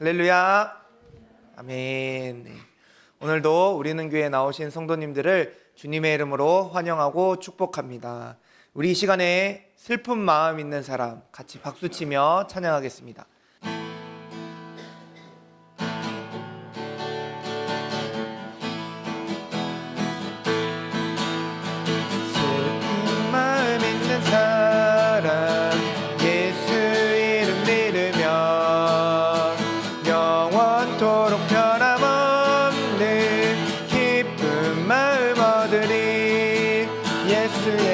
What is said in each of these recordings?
할렐루야. 아멘. 네. 오늘도 우리는 교회에 나오신 성도님들을 주님의 이름으로 환영하고 축복합니다. 우리 이 시간에 슬픈 마음 있는 사람 같이 박수치며 찬양하겠습니다. 슬픈 마음 있는 사람 예수 이름 믿으면 영원토록 변함없는 기쁜 마음 얻으리. 예수의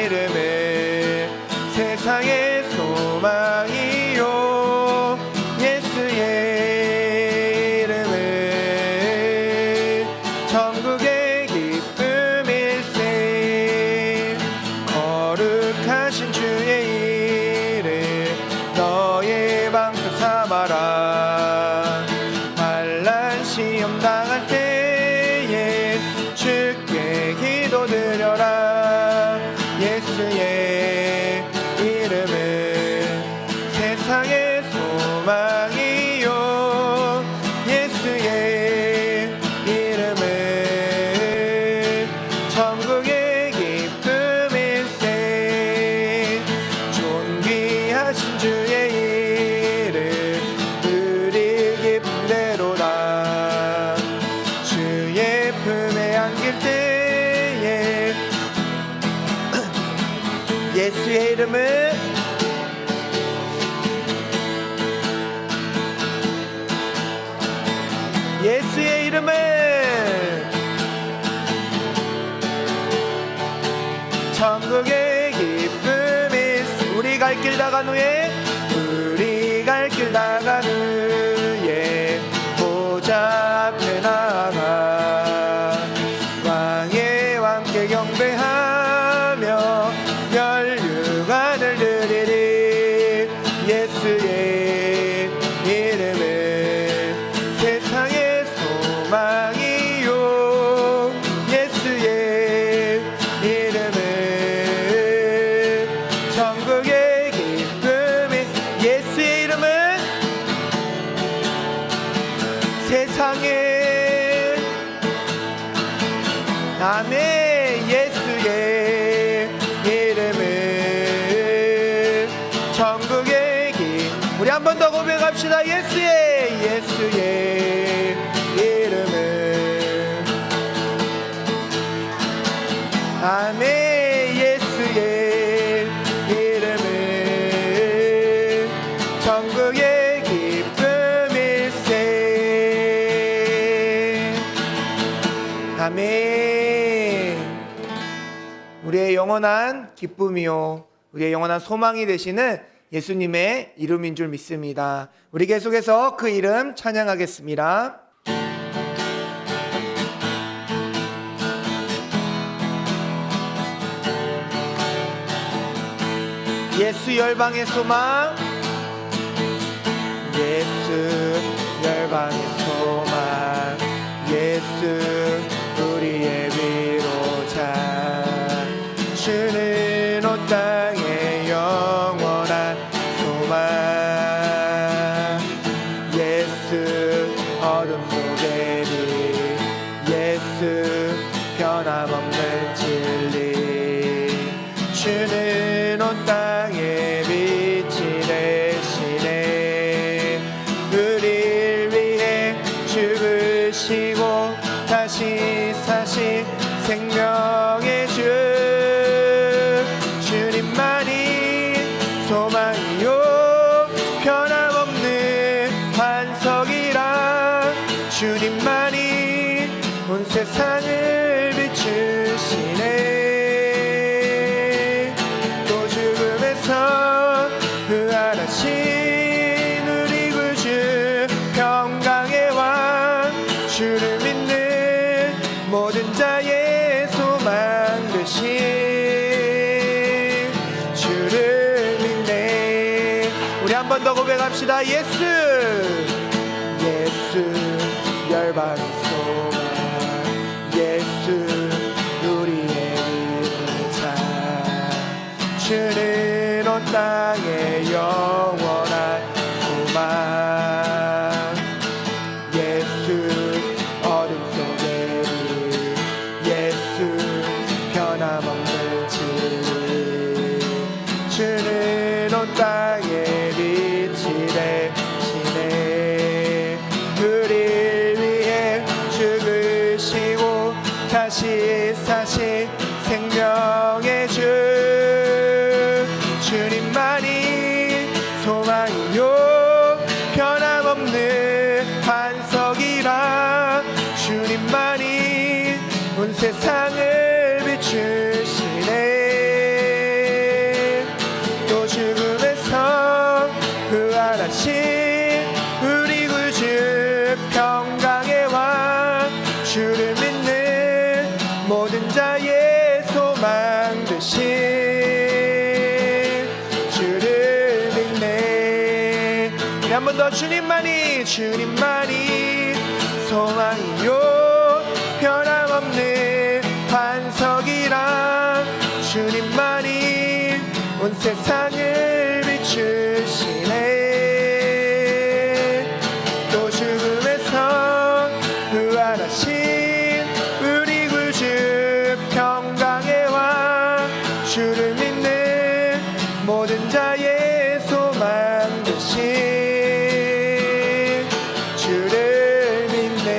이름은 세상의 소망이요 예수의 이름은 천국의 기쁨일세. 거룩하신 주의 이름 너의 방패 삼아라. 환난 시험 당할 때에 주께 기도드려라. 예수의 이름은 세상의 소망이요 예수의 이름은 천국의 기쁨일세. 존귀하신 주의 이름 우리 기쁨 대로라. 주의 품에 안길 때에 예수의 이름은 예수의 이름은 천국의 기쁨이. 우리 갈 길 나간 후에 우리 갈 길 나간 후에 보좌 앞에 나가 왕의 왕께 경배하며 멸류관을 드리리. 예수의 이름은 세상의 소망이요 예수의 이름은 천국의 기쁨이. 예수의 이름은 세상의 아멘. 예수의 이름은 천국의 길. 우리 한 번 더 고백합시다. 예수의 이름은 아멘. 예수의 이름은 천국의 기쁨일세. 아멘. 우리의 영원한 기쁨이요 우리의 영원한 소망이 되시는 예수님의 이름인 줄 믿습니다. 우리 계속해서 그 이름 찬양하겠습니다. 예수 열방의 소망 예수 열방의 소망 예수 우리의 위로자. 주는 온 땅의 영원한 소망 예수 어둠 속의 빛 예수 변함없는 진리. 주는 온 땅의 빛이 되시네. 우릴 위해 죽으시고 다시 사신 생명의 주. 주님만이 소망이요 변함없는 반석이라. 주님만이 온 세상을 비추시네. 또 죽음에서 부활하신 우리 구주 평강의 왕. 주를 믿는 모든 자의 소망 되신 주를 믿네. 우리 한 번 더 고백합시다. 예수 열방의 소망 예수 우리의 위로자. 주는 온 땅의 영원한 소망 다시 사신 생명의 주 주님만이 소망이요 변함없는 반석이라 주님만이 온 세상을 비추시네 또 죽음에서 부활하신 우리 구주 평강의 왕 주를 믿는 모든 자의 소망 되신 주를 믿네 우리 한 번 더 주님만이 소망이요 변함없는 반석이라 주님만이 온 세상을 비추시네 또 죽음에서 부활하신 우리 구주 평강의 왕 주를 믿는 모든 자의 소망 되신 주를 믿네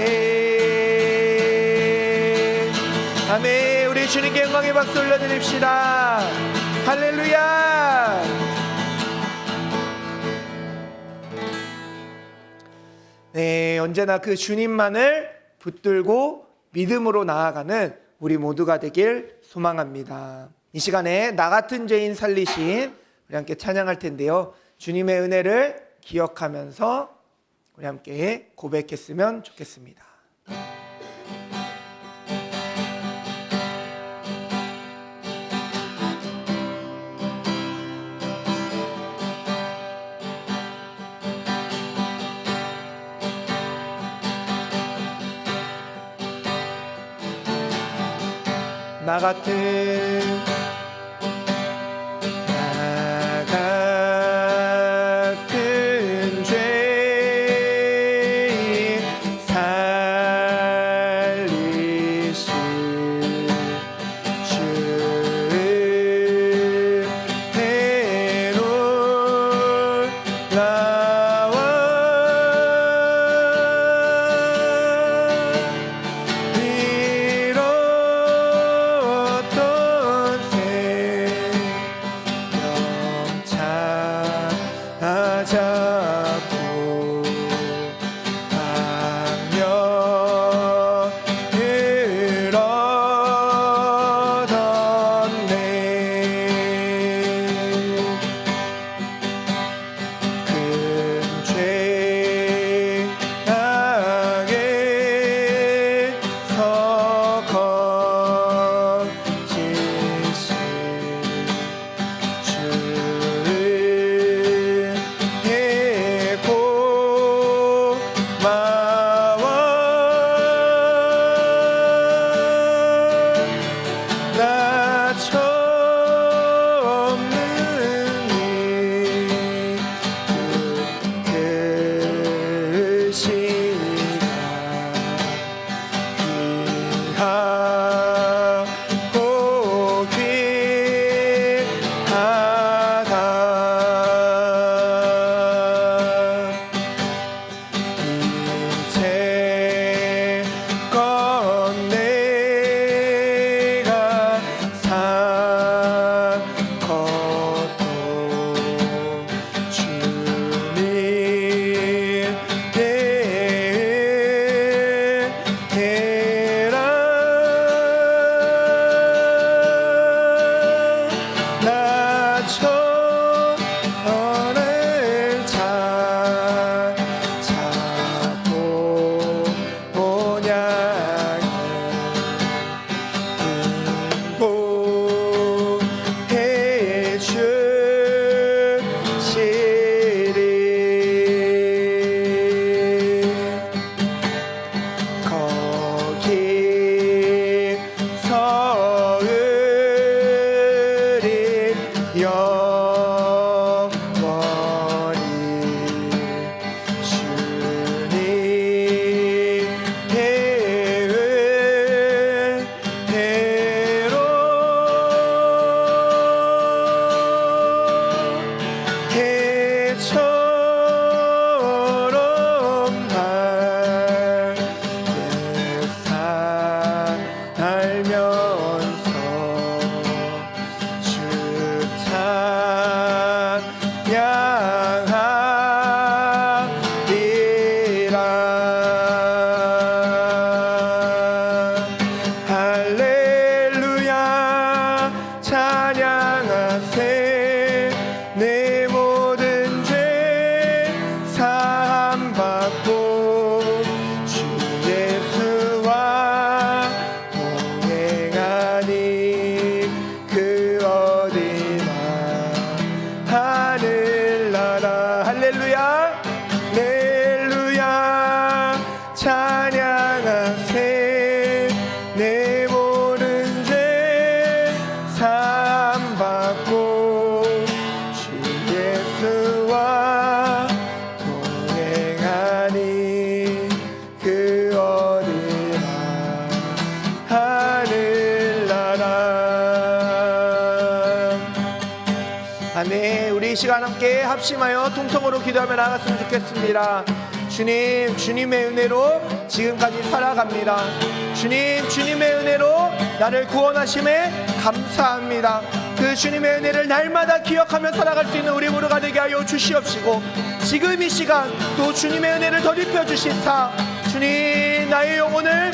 아멘 우리 주님께 영광의 박수 올려드립시다 할렐루야 네 언제나 그 주님만을 붙들고 믿음으로 나아가는 우리 모두가 되길 소망합니다 이 시간에 나 같은 죄인 살리신 우리 함께 찬양할 텐데요 주님의 은혜를 기억하면서 우리 함께 고백했으면 좋겠습니다 나 같은 죄인 살리신 주의 놀라워 이뤘던 아멘. 우리 이 시간 함께 합심하여 통성으로 기도하며 나갔으면 좋겠습니다. 주님, 주님의 은혜로 지금까지 살아갑니다. 주님, 주님의 은혜로 나를 구원하심에 감사합니다. 그 주님의 은혜를 날마다 기억하며 살아갈 수 있는 우리 모두가 되게 하여 주시옵시고, 지금 이 시간 또 주님의 은혜를 덧입혀 주시사 주님, 나의 영혼을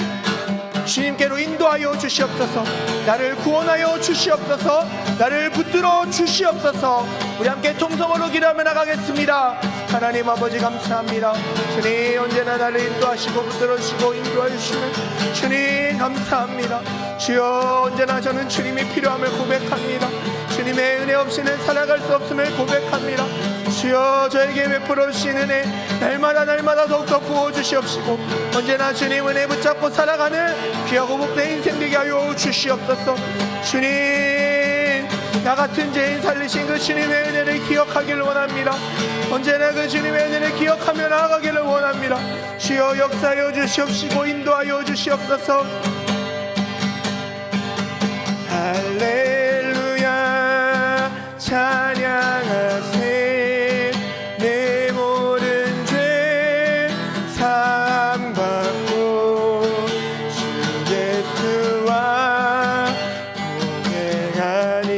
주님께로 인도하여 주시옵소서. 나를 구원하여 주시옵소서. 나를 붙들어 주시옵소서. 우리 함께 통성으로 기도하며 나가겠습니다. 하나님 아버지 감사합니다. 주님, 언제나 나를 인도하시고 붙들어 주시고 인도하여 주시는 주님 감사합니다. 주여, 언제나 저는 주님이 필요함을 고백합니다. 주님의 은혜 없이는 살아갈 수 없음을 고백합니다. 주여, 저에게 베풀어 주신 은혜 날마다 더욱더 부어주시옵시고, 언제나 주님 은혜 붙잡고 살아가는 귀하고 복된 인생 되게 하여 주시옵소서. 주님, 나 같은 죄인 살리신 그 주님의 은혜를 기억하기를 원합니다. 언제나 그 주님의 은혜를 기억하며 나아가기를 원합니다. 주여, 역사하여 주시옵시고 인도하여 주시옵소서. 할렐루야 찬양하세. 내 모든 죄 사함받고 주 예수와 동행하니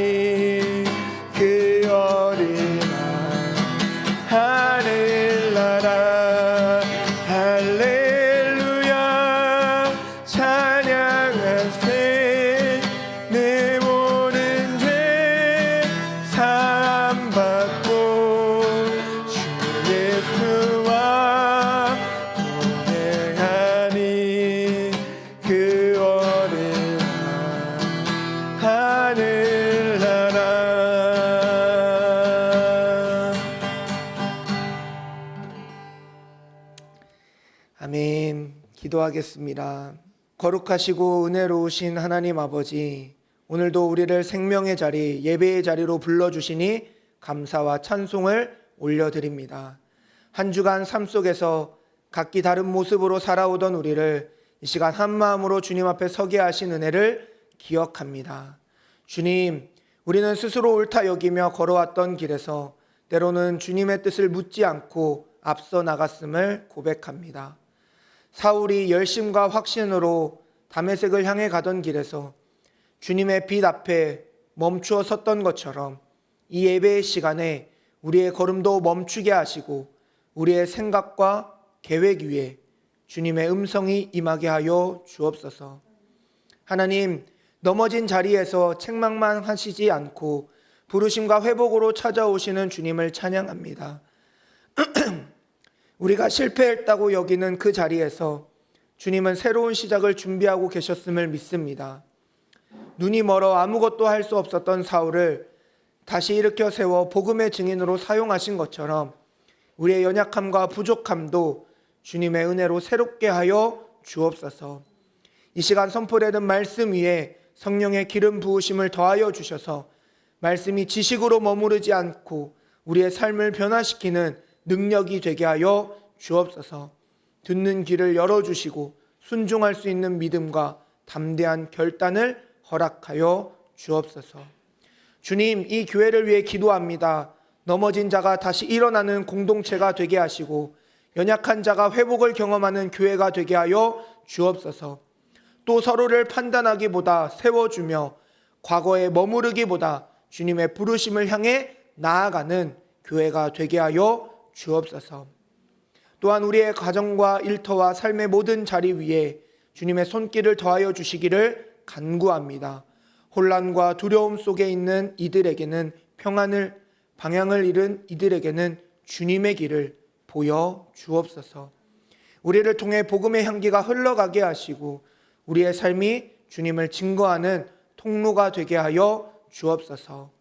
그 어린 하늘나라. 할렐루야 찬양하세. 내 모든 죄 사함받고 주 예수와 동행하니 그 어린 하늘나라. 아멘. 기도하겠습니다. 거룩하시고 은혜로우신 하나님 아버지, 오늘도 우리를 생명의 자리, 예배의 자리로 불러주시니 감사와 찬송을 올려드립니다. 한 주간 삶 속에서 각기 다른 모습으로 살아오던 우리를 이 시간 한 마음으로 주님 앞에 서게 하신 은혜를 기억합니다. 주님, 우리는 스스로 옳다 여기며 걸어왔던 길에서 때로는 주님의 뜻을 묻지 않고 앞서 나갔음을 고백합니다. 사울이 열심과 확신으로 다메섹을 향해 가던 길에서 주님의 빛 앞에 멈추어 섰던 것처럼 이 예배의 시간에 우리의 걸음도 멈추게 하시고 우리의 생각과 계획 위에 주님의 음성이 임하게 하여 주옵소서. 하나님, 넘어진 자리에서 책망만 하시지 않고 부르심과 회복으로 찾아오시는 주님을 찬양합니다. 우리가 실패했다고 여기는 그 자리에서 주님은 새로운 시작을 준비하고 계셨음을 믿습니다. 눈이 멀어 아무것도 할 수 없었던 사울을 다시 일으켜 세워 복음의 증인으로 사용하신 것처럼 우리의 연약함과 부족함도 주님의 은혜로 새롭게 하여 주옵소서. 이 시간 선포되는 말씀 위에 성령의 기름 부으심을 더하여 주셔서 말씀이 지식으로 머무르지 않고 우리의 삶을 변화시키는 능력이 되게 하여 주옵소서. 듣는 귀를 열어주시고 순종할 수 있는 믿음과 담대한 결단을 허락하여 주옵소서. 주님, 이 교회를 위해 기도합니다. 넘어진 자가 다시 일어나는 공동체가 되게 하시고 연약한 자가 회복을 경험하는 교회가 되게 하여 주옵소서. 또 서로를 판단하기보다 세워주며 과거에 머무르기보다 주님의 부르심을 향해 나아가는 교회가 되게 하여 주옵소서. 또한 우리의 가정과 일터와 삶의 모든 자리 위에 주님의 손길을 더하여 주시기를 간구합니다. 혼란과 두려움 속에 있는 이들에게는 평안을, 방향을 잃은 이들에게는 주님의 길을 보여 주옵소서. 우리를 통해 복음의 향기가 흘러가게 하시고 우리의 삶이 주님을 증거하는 통로가 되게 하여 주옵소서.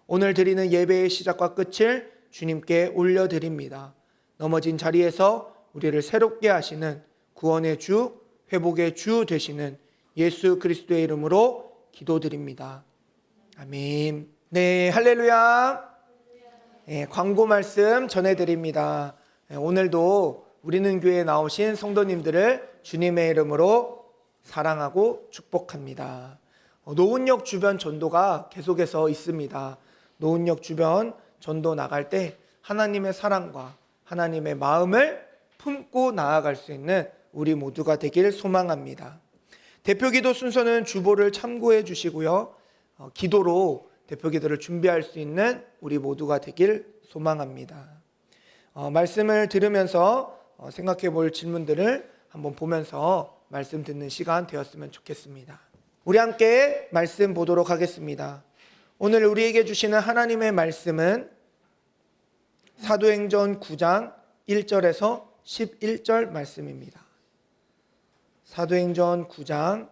오늘 드리는 예배의 시작과 끝을 주님께 올려드립니다. 넘어진 자리에서 우리를 새롭게 하시는 구원의 주, 회복의 주 되시는 예수 그리스도의 이름으로 기도드립니다. 아멘. 네, 할렐루야. 네, 광고 말씀 전해드립니다. 네, 오늘도 우리는 교회에 나오신 성도님들을 주님의 이름으로 사랑하고 축복합니다. 노은역 주변 전도가 계속해서 있습니다. 노은역 주변 전도 나갈 때 하나님의 사랑과 하나님의 마음을 품고 나아갈 수 있는 우리 모두가 되길 소망합니다. 대표기도 순서는 주보를 참고해 주시고요. 기도로 대표기도를 준비할 수 있는 우리 모두가 되길 소망합니다. 말씀을 들으면서 생각해 볼 질문들을 한번 보면서 말씀 듣는 시간 되었으면 좋겠습니다. 우리 함께 말씀 보도록 하겠습니다. 오늘 우리에게 주시는 하나님의 말씀은 사도행전 9장 1절에서 11절 말씀입니다. 사도행전 9장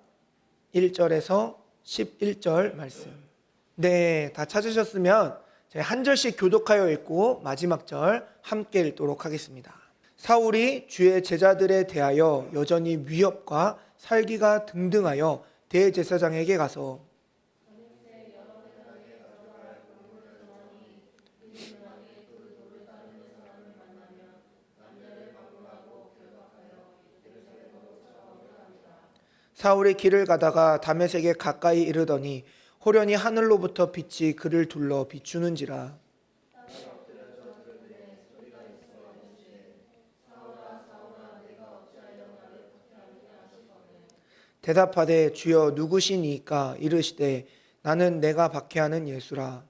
1절에서 11절 말씀. 네, 다 찾으셨으면 한 절씩 교독하여 읽고 마지막 절 함께 읽도록 하겠습니다. 사울이 주의 제자들에 대하여 여전히 위협과 살기가 등등하여 대제사장에게 가서 사울이 길을 가다가 다메섹에 가까이 이르더니 호련히 하늘로부터 빛이 그를 둘러 비추는지라. 대답하되 주여 누구시니까? 이르시되 나는 내가 박해하는 예수라.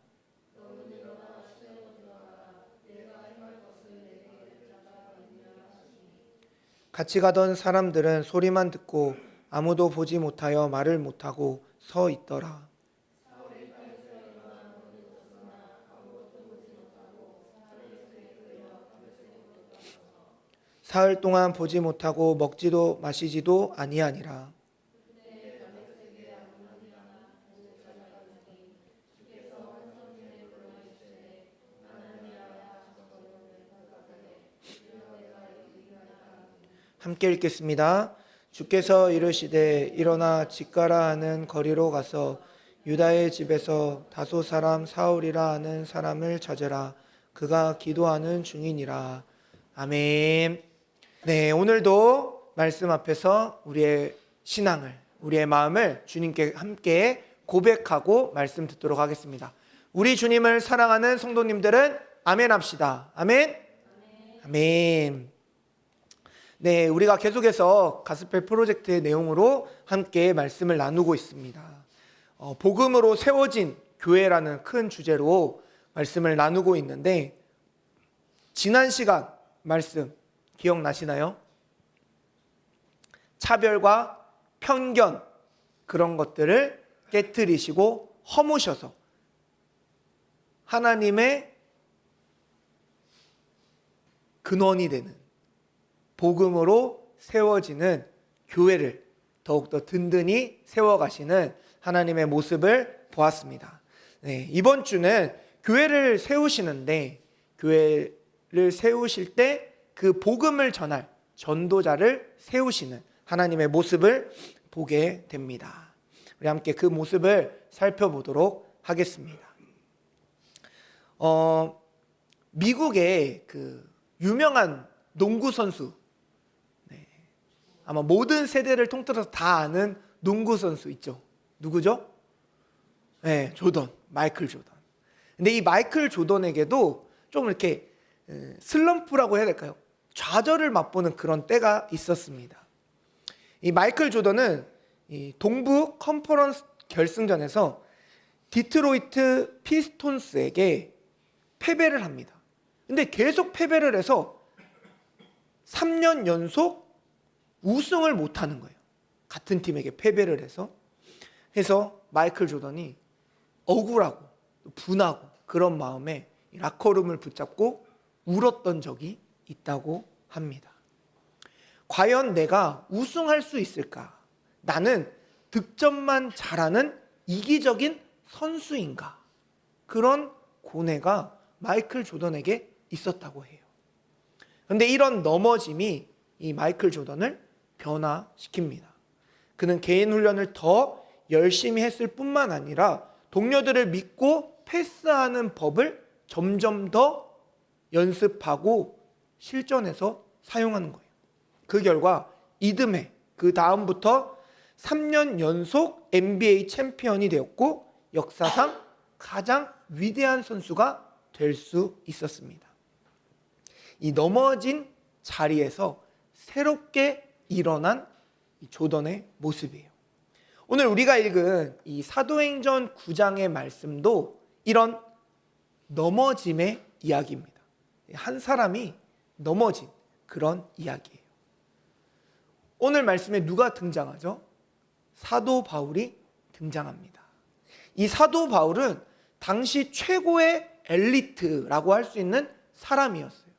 같이 가던 사람들은 소리만 듣고 아무도 보지 못하여 말을 못하고 서 있더라. 사흘 동안 보지 못하고 먹지도 마시지도 아니하니라. 함께 읽겠습니다. 주께서 이르시되 일어나 직가라 하는 거리로 가서 유다의 집에서 다소 사람 사울이라 하는 사람을 찾으라. 그가 기도하는 중이니라. 아멘. 네, 오늘도 말씀 앞에서 우리의 신앙을, 우리의 마음을 주님께 함께 고백하고 말씀 듣도록 하겠습니다. 우리 주님을 사랑하는 성도님들은 아멘 합시다. 아멘. 아멘. 네, 우리가 계속해서 가스펠 프로젝트의 내용으로 함께 말씀을 나누고 있습니다. 복음으로 세워진 교회라는 큰 주제로 말씀을 나누고 있는데, 지난 시간 말씀 기억나시나요? 차별과 편견, 그런 것들을 깨트리시고 허무셔서 하나님의 근원이 되는 복음으로 세워지는 교회를 더욱더 든든히 세워가시는 하나님의 모습을 보았습니다. 네, 이번 주는 교회를 세우시는데, 교회를 세우실 때 그 복음을 전할 전도자를 세우시는 하나님의 모습을 보게 됩니다. 우리 함께 그 모습을 살펴보도록 하겠습니다. 미국의 그 유명한 농구 선수, 아마 모든 세대를 통틀어서 다 아는 농구 선수 있죠. 누구죠? 네, 조던, 마이클 조던. 근데 이 마이클 조던에게도 좀 이렇게 슬럼프라고 해야 될까요? 좌절을 맛보는 그런 때가 있었습니다. 이 마이클 조던은 이 동부 컨퍼런스 결승전에서 디트로이트 피스톤스에게 패배를 합니다. 근데 계속 패배를 해서 3년 연속 우승을 못하는 거예요. 같은 팀에게 패배를 해서 마이클 조던이 억울하고 분하고 그런 마음에 라커룸을 붙잡고 울었던 적이 있다고 합니다. 과연 내가 우승할 수 있을까? 나는 득점만 잘하는 이기적인 선수인가? 그런 고뇌가 마이클 조던에게 있었다고 해요. 그런데 이런 넘어짐이 이 마이클 조던을 변화시킵니다. 그는 개인 훈련을 더 열심히 했을 뿐만 아니라 동료들을 믿고 패스하는 법을 점점 더 연습하고 실전에서 사용하는 거예요. 그 결과 이듬해 그 다음부터 3년 연속 NBA 챔피언이 되었고 역사상 가장 위대한 선수가 될 수 있었습니다. 이 넘어진 자리에서 새롭게 일어난 조던의 모습이에요. 오늘 우리가 읽은 이 사도행전 9장의 말씀도 이런 넘어짐의 이야기입니다. 한 사람이 넘어진 그런 이야기예요. 오늘 말씀에 누가 등장하죠? 사도 바울이 등장합니다. 이 사도 바울은 당시 최고의 엘리트라고 할 수 있는 사람이었어요.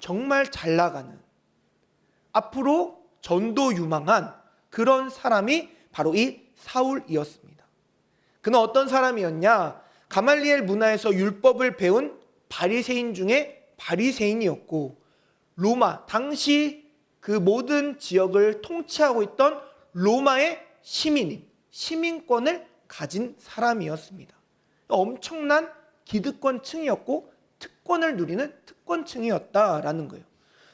정말 잘 나가는, 앞으로 전도 유망한 그런 사람이 바로 이 사울이었습니다. 그는 어떤 사람이었냐? 가말리엘 문화에서 율법을 배운 바리새인 중에 바리새인이었고, 로마, 당시 그 모든 지역을 통치하고 있던 로마의 시민인, 시민권을 가진 사람이었습니다. 엄청난 기득권층이었고 특권을 누리는 특권층이었다라는 거예요.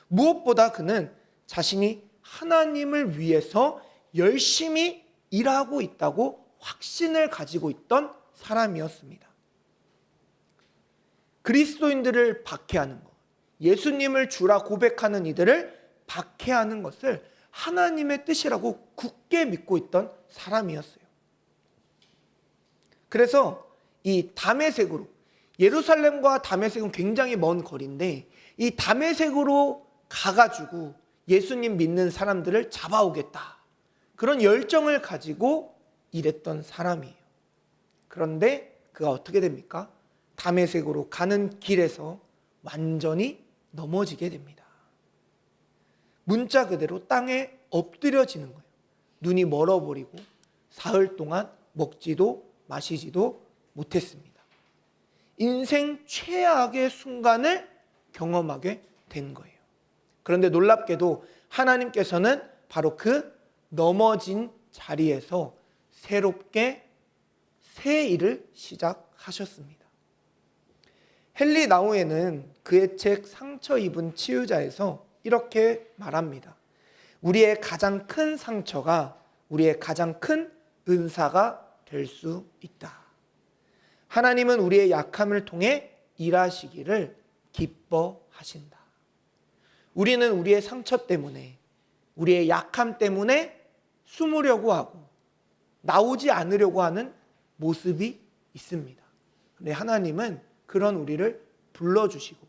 무엇보다 그는 자신이 하나님을 위해서 열심히 일하고 있다고 확신을 가지고 있던 사람이었습니다. 그리스도인들을 박해하는 것, 예수님을 주라 고백하는 이들을 박해하는 것을 하나님의 뜻이라고 굳게 믿고 있던 사람이었어요. 그래서 이 다메섹으로, 예루살렘과 다메섹은 굉장히 먼 거리인데 이 다메섹으로 가가지고 예수님 믿는 사람들을 잡아오겠다, 그런 열정을 가지고 일했던 사람이에요. 그런데 그가 어떻게 됩니까? 다메섹으로 가는 길에서 완전히 넘어지게 됩니다. 문자 그대로 땅에 엎드려지는 거예요. 눈이 멀어버리고 사흘 동안 먹지도 마시지도 못했습니다. 인생 최악의 순간을 경험하게 된 거예요. 그런데 놀랍게도 하나님께서는 바로 그 넘어진 자리에서 새롭게 새 일을 시작하셨습니다. 헨리 나우에는 그의 책 상처 입은 치유자에서 이렇게 말합니다. 우리의 가장 큰 상처가 우리의 가장 큰 은사가 될 수 있다. 하나님은 우리의 약함을 통해 일하시기를 기뻐하신다. 우리는 우리의 상처 때문에, 우리의 약함 때문에 숨으려고 하고 나오지 않으려고 하는 모습이 있습니다. 그런데 하나님은 그런 우리를 불러주시고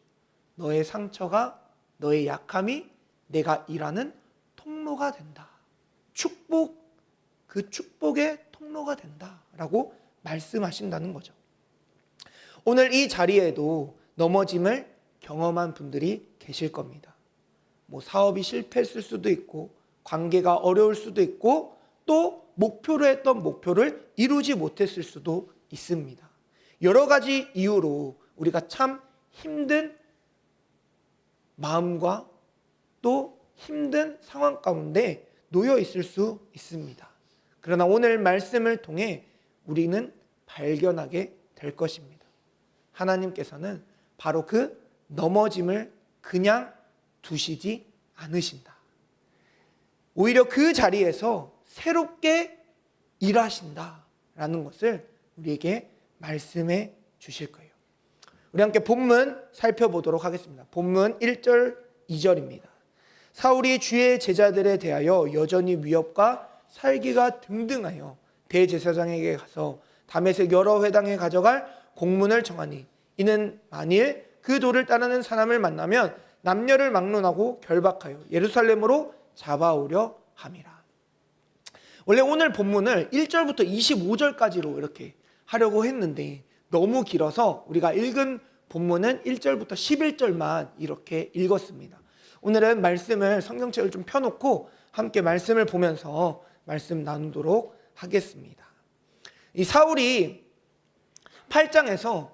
너의 상처가, 너의 약함이 내가 일하는 통로가 된다. 축복, 그 축복의 통로가 된다라고 말씀하신다는 거죠. 오늘 이 자리에도 넘어짐을 경험한 분들이 계실 겁니다. 사업이 실패했을 수도 있고, 관계가 어려울 수도 있고, 또 목표로 했던 목표를 이루지 못했을 수도 있습니다. 여러 가지 이유로 우리가 참 힘든 마음과 또 힘든 상황 가운데 놓여 있을 수 있습니다. 그러나 오늘 말씀을 통해 우리는 발견하게 될 것입니다. 하나님께서는 바로 그 넘어짐을 그냥 두시지 않으신다. 오히려 그 자리에서 새롭게 일하신다라는 것을 우리에게 말씀해 주실 거예요. 우리 함께 본문 살펴보도록 하겠습니다. 본문 1절 2절입니다. 사울이 주의 제자들에 대하여 여전히 위협과 살기가 등등하여 대제사장에게 가서 다메섹 여러 회당에 가져갈 공문을 정하니 이는 만일 그 도를 따르는 사람을 만나면 남녀를 막론하고 결박하여 예루살렘으로 잡아오려 함이라. 원래 오늘 본문을 1절부터 25절까지로 이렇게 하려고 했는데 너무 길어서 우리가 읽은 본문은 1절부터 11절만 이렇게 읽었습니다. 오늘은 말씀을, 성경책을 좀 펴놓고 함께 말씀을 보면서 말씀 나누도록 하겠습니다. 이 사울이 7장부터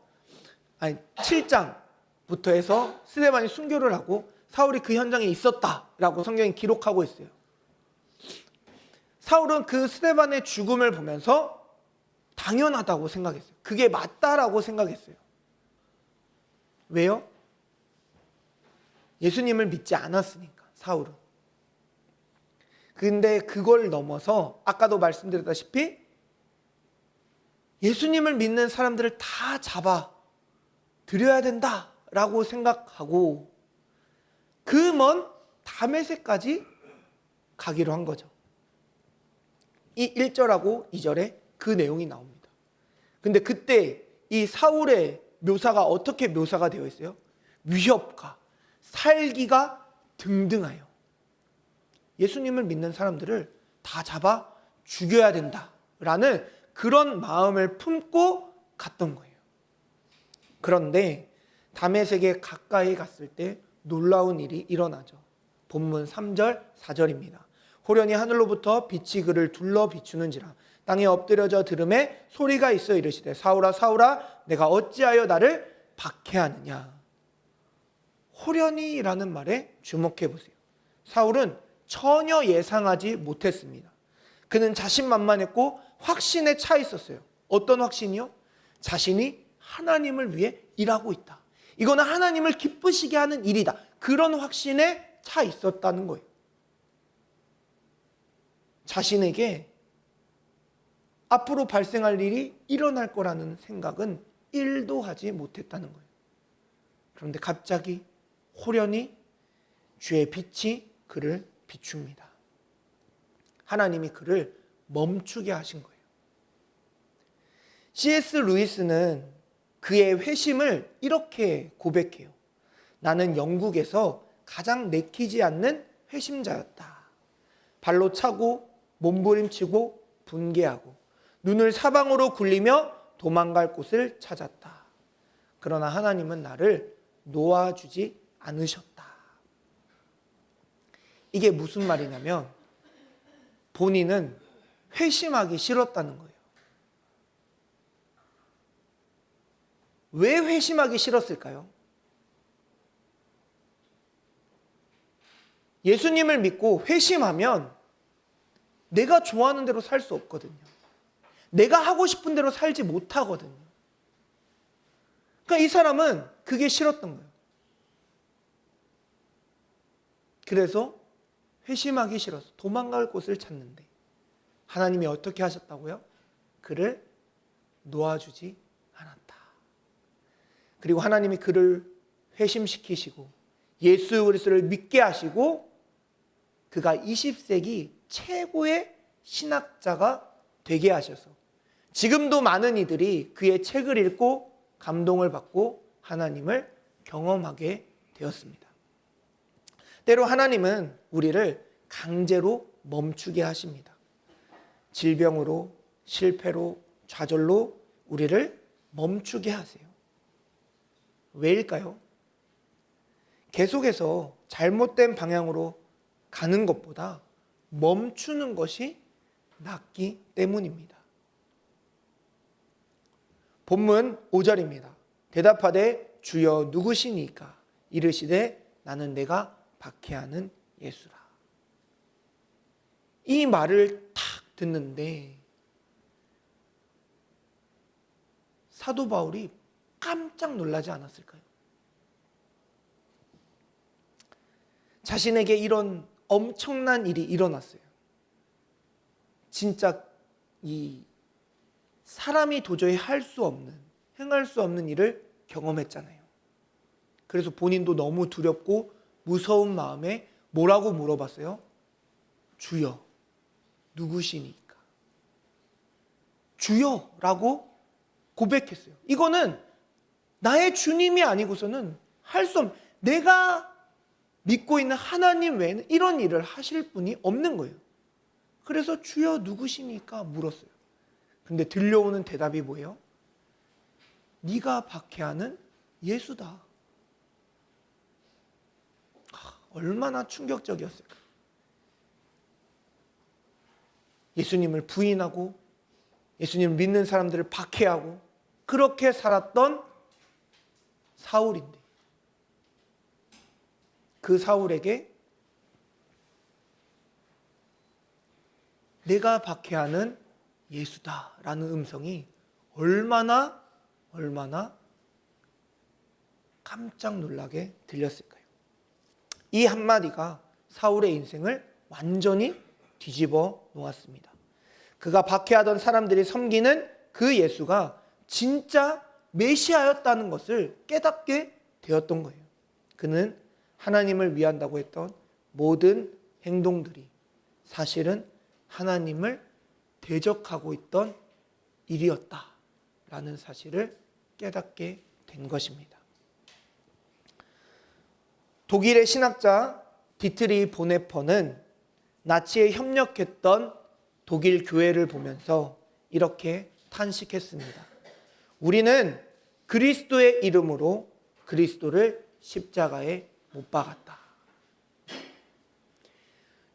해서 스데반이 순교를 하고 사울이 그 현장에 있었다라고 성경이 기록하고 있어요. 사울은 그 스데반의 죽음을 보면서 당연하다고 생각했어요. 그게 맞다라고 생각했어요. 왜요? 예수님을 믿지 않았으니까, 사울은. 근데 그걸 넘어서 아까도 말씀드렸다시피 예수님을 믿는 사람들을 다 잡아 들여야 된다라고 생각하고 그 먼 다메섹까지 가기로 한 거죠. 이 1절하고 2절에 그 내용이 나옵니다. 근데 그때 이 사울의 묘사가 어떻게 묘사가 되어 있어요? 위협과 살기가 등등하여 예수님을 믿는 사람들을 다 잡아 죽여야 된다라는 그런 마음을 품고 갔던 거예요. 그런데 다메섹에 가까이 갔을 때 놀라운 일이 일어나죠. 본문 3절 4절입니다. 호련히 하늘로부터 빛이 그를 둘러 비추는지라 땅에 엎드려져 들음에 소리가 있어 이르시되 사울아 사울아 내가 어찌하여 나를 박해하느냐. 호련히라는 말에 주목해 보세요. 사울은 전혀 예상하지 못했습니다. 그는 자신만만했고 확신에 차 있었어요. 어떤 확신이요? 자신이 하나님을 위해 일하고 있다. 이거는 하나님을 기쁘시게 하는 일이다. 그런 확신에 차 있었다는 거예요. 자신에게 앞으로 발생할 일이 일어날 거라는 생각은 1도 하지 못했다는 거예요. 그런데 갑자기 호련히 주의 빛이 그를 비춥니다. 하나님이 그를 멈추게 하신 거예요. C.S. 루이스는 그의 회심을 이렇게 고백해요. 나는 영국에서 가장 내키지 않는 회심자였다. 발로 차고 몸부림치고 분개하고 눈을 사방으로 굴리며 도망갈 곳을 찾았다. 그러나 하나님은 나를 놓아주지 않으셨다. 이게 무슨 말이냐면 본인은 회심하기 싫었다는 거예요. 왜 회심하기 싫었을까요? 예수님을 믿고 회심하면 내가 좋아하는 대로 살 수 없거든요. 내가 하고 싶은 대로 살지 못하거든요. 그러니까 이 사람은 그게 싫었던 거예요. 그래서 회심하기 싫어서 도망갈 곳을 찾는데 하나님이 어떻게 하셨다고요? 그를 놓아주지 않았다. 그리고 하나님이 그를 회심시키시고 예수 그리스도를 믿게 하시고 그가 20세기 최고의 신학자가 되게 하셔서 지금도 많은 이들이 그의 책을 읽고 감동을 받고 하나님을 경험하게 되었습니다. 때로 하나님은 우리를 강제로 멈추게 하십니다. 질병으로, 실패로, 좌절로 우리를 멈추게 하세요. 왜일까요? 계속해서 잘못된 방향으로 가는 것보다 멈추는 것이 낫기 때문입니다. 본문 5절입니다. 대답하되 주여 누구시니까? 이르시되 나는 내가 박해하는 예수라. 이 말을 탁 듣는데 사도 바울이 깜짝 놀라지 않았을까요? 자신에게 이런 엄청난 일이 일어났어요. 진짜 이 사람이 도저히 할 수 없는, 행할 수 없는 일을 경험했잖아요. 그래서 본인도 너무 두렵고 무서운 마음에 뭐라고 물어봤어요? 주여, 누구시니까? 주여라고 고백했어요. 이거는 나의 주님이 아니고서는 할 수 없는, 내가 믿고 있는 하나님 외에는 이런 일을 하실 분이 없는 거예요. 그래서 주여 누구시니까 물었어요. 근데 들려오는 대답이 뭐예요? 네가 박해하는 예수다. 얼마나 충격적이었을까. 예수님을 부인하고 예수님을 믿는 사람들을 박해하고 그렇게 살았던 사울인데 그 사울에게 내가 박해하는 예수다라는 음성이 얼마나 깜짝 놀라게 들렸을까요? 이 한마디가 사울의 인생을 완전히 뒤집어 놓았습니다. 그가 박해하던 사람들이 섬기는 그 예수가 진짜 메시아였다는 것을 깨닫게 되었던 거예요. 그는 하나님을 위한다고 했던 모든 행동들이 사실은 하나님을 대적하고 있던 일이었다라는 사실을 깨닫게 된 것입니다. 독일의 신학자 디트리 보네퍼는 나치에 협력했던 독일 교회를 보면서 이렇게 탄식했습니다. 우리는 그리스도의 이름으로 그리스도를 십자가에 못 박았다.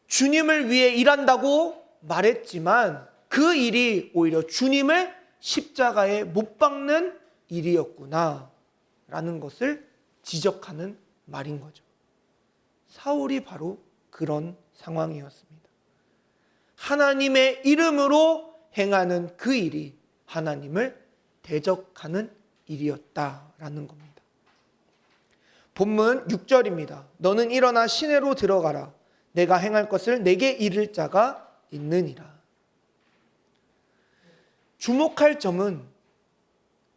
주님을 위해 일한다고 말했지만 그 일이 오히려 주님을 십자가에 못 박는 일이었구나 라는 것을 지적하는 말인 거죠. 사울이 바로 그런 상황이었습니다. 하나님의 이름으로 행하는 그 일이 하나님을 대적하는 일이었다라는 겁니다. 본문 6절입니다. 너는 일어나 시내로 들어가라. 내가 행할 것을 내게 이를 자가 있느니라. 주목할 점은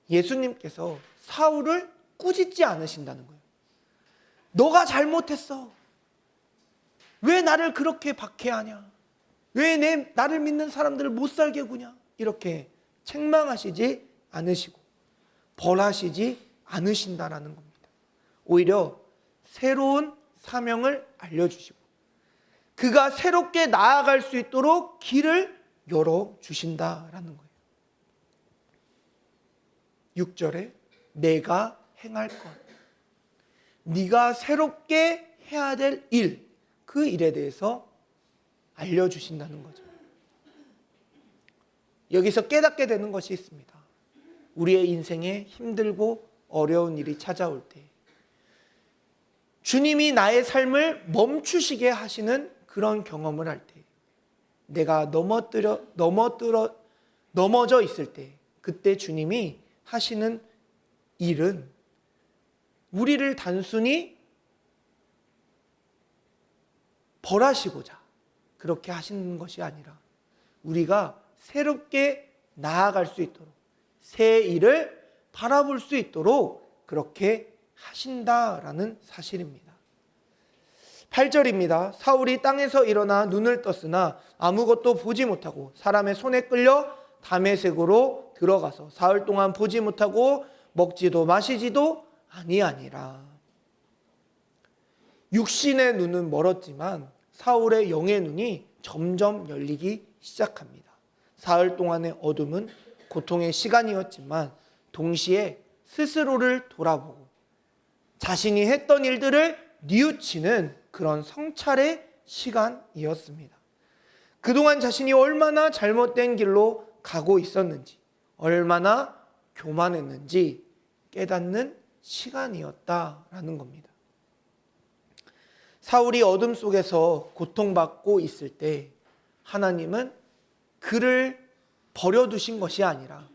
예수님께서 사울을 꾸짖지 않으신다는 거예요. 너가 잘못했어. 왜 나를 그렇게 박해하냐? 왜 나를 믿는 사람들을 못 살게 구냐? 이렇게 책망하시지 않으시고 벌하시지 않으신다라는 겁니다. 오히려 새로운 사명을 알려주시고 그가 새롭게 나아갈 수 있도록 길을 열어주신다라는 거예요. 6절에 내가 행할 것, 네가 새롭게 해야 될 일, 그 일에 대해서 알려주신다는 거죠. 여기서 깨닫게 되는 것이 있습니다. 우리의 인생에 힘들고 어려운 일이 찾아올 때 주님이 나의 삶을 멈추시게 하시는 그런 경험을 할 때 내가 넘어져 있을 때 그때 주님이 하시는 일은 우리를 단순히 벌하시고자 그렇게 하시는 것이 아니라 우리가 새롭게 나아갈 수 있도록 새 일을 바라볼 수 있도록 그렇게 하신다라는 사실입니다. 8절입니다. 사울이 땅에서 일어나 눈을 떴으나 아무것도 보지 못하고 사람의 손에 끌려 다메섹으로 들어가서 사흘 동안 보지 못하고 먹지도 마시지도 아니하니라. 육신의 눈은 멀었지만 사울의 영의 눈이 점점 열리기 시작합니다. 사흘 동안의 어둠은 고통의 시간이었지만 동시에 스스로를 돌아보고 자신이 했던 일들을 뉘우치는 그런 성찰의 시간이었습니다. 그동안 자신이 얼마나 잘못된 길로 가고 있었는지, 얼마나 교만했는지 깨닫는 시간이었다라는 겁니다. 사울이 어둠 속에서 고통받고 있을 때 하나님은 그를 버려두신 것이 아니라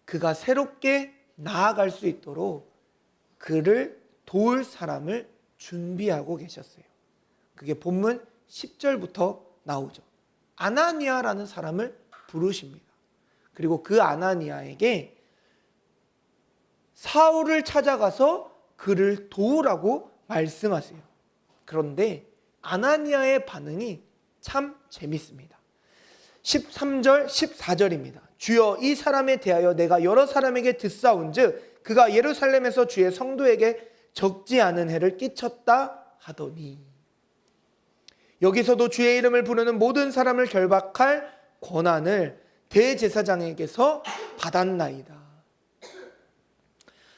그가 새롭게 나아갈 수 있도록 그를 도울 사람을 준비하고 계셨어요. 그게 본문 10절부터 나오죠. 아나니아라는 사람을 부르십니다. 그리고 그 아나니아에게 사울을 찾아가서 그를 도우라고 말씀하세요. 그런데 아나니아의 반응이 참 재밌습니다. 13절, 14절입니다. 주여 이 사람에 대하여 내가 여러 사람에게 듣사온즉 그가 예루살렘에서 주의 성도에게 적지 않은 해를 끼쳤다 하더니 여기서도 주의 이름을 부르는 모든 사람을 결박할 권한을 대제사장에게서 받았나이다.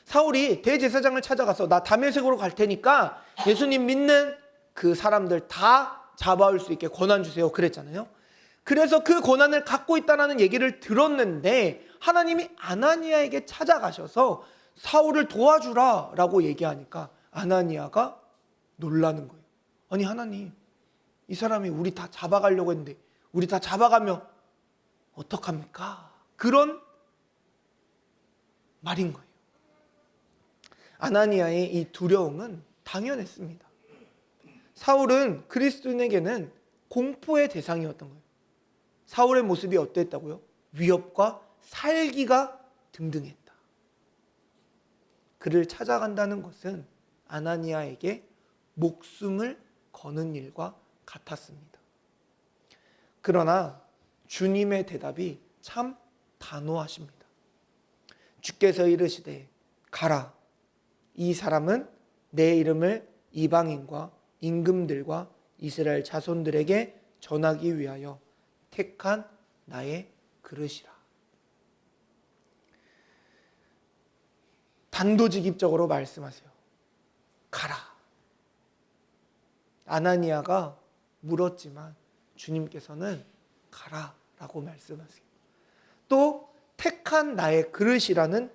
사울이 대제사장을 찾아가서 나 다메섹으로 갈 테니까 예수님 믿는 그 사람들 다 잡아올 수 있게 권한 주세요 그랬잖아요. 그래서 그 권한을 갖고 있다는 얘기를 들었는데 하나님이 아나니아에게 찾아가셔서 사울을 도와주라 라고 얘기하니까 아나니아가 놀라는 거예요. 아니 하나님, 이 사람이 우리 다 잡아가려고 했는데 우리 다 잡아가면 어떡합니까? 그런 말인 거예요. 아나니아의 이 두려움은 당연했습니다. 사울은 그리스도인에게는 공포의 대상이었던 거예요. 사울의 모습이 어땠다고요? 위협과 살기가 등등했다. 그를 찾아간다는 것은 아나니아에게 목숨을 거는 일과 같았습니다. 그러나 주님의 대답이 참 단호하십니다. 주께서 이르시되 가라. 이 사람은 내 이름을 이방인과 임금들과 이스라엘 자손들에게 전하기 위하여 택한 나의 그릇이라. 단도직입적으로 말씀하세요. 가라. 아나니아가 물었지만 주님께서는 가라라고 말씀하세요. 또 택한 나의 그릇이라는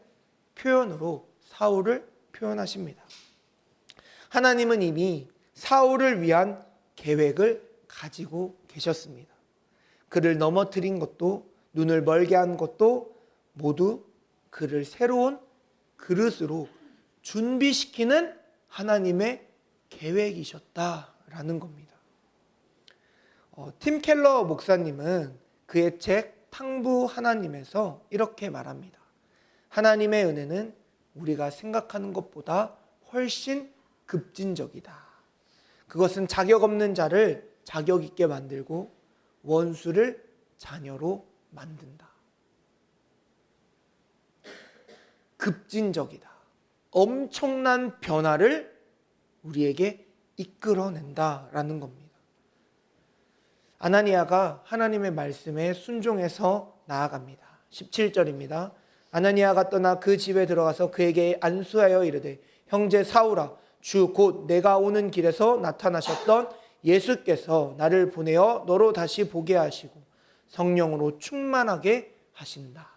표현으로 사울을 표현하십니다. 하나님은 이미 사울을 위한 계획을 가지고 계셨습니다. 그를 넘어뜨린 것도 눈을 멀게 한 것도 모두 그를 새로운 그릇으로 준비시키는 하나님의 계획이셨다라는 겁니다. 팀 켈러 목사님은 그의 책 탕부 하나님에서 이렇게 말합니다. 하나님의 은혜는 우리가 생각하는 것보다 훨씬 급진적이다. 그것은 자격 없는 자를 자격 있게 만들고 원수를 자녀로 만든다. 급진적이다. 엄청난 변화를 우리에게 이끌어낸다라는 겁니다. 아나니아가 하나님의 말씀에 순종해서 나아갑니다. 17절입니다. 아나니아가 떠나 그 집에 들어가서 그에게 안수하여 이르되 형제 사울아 주 곧 내가 오는 길에서 나타나셨던 예수께서 나를 보내어 너로 다시 보게 하시고 성령으로 충만하게 하신다.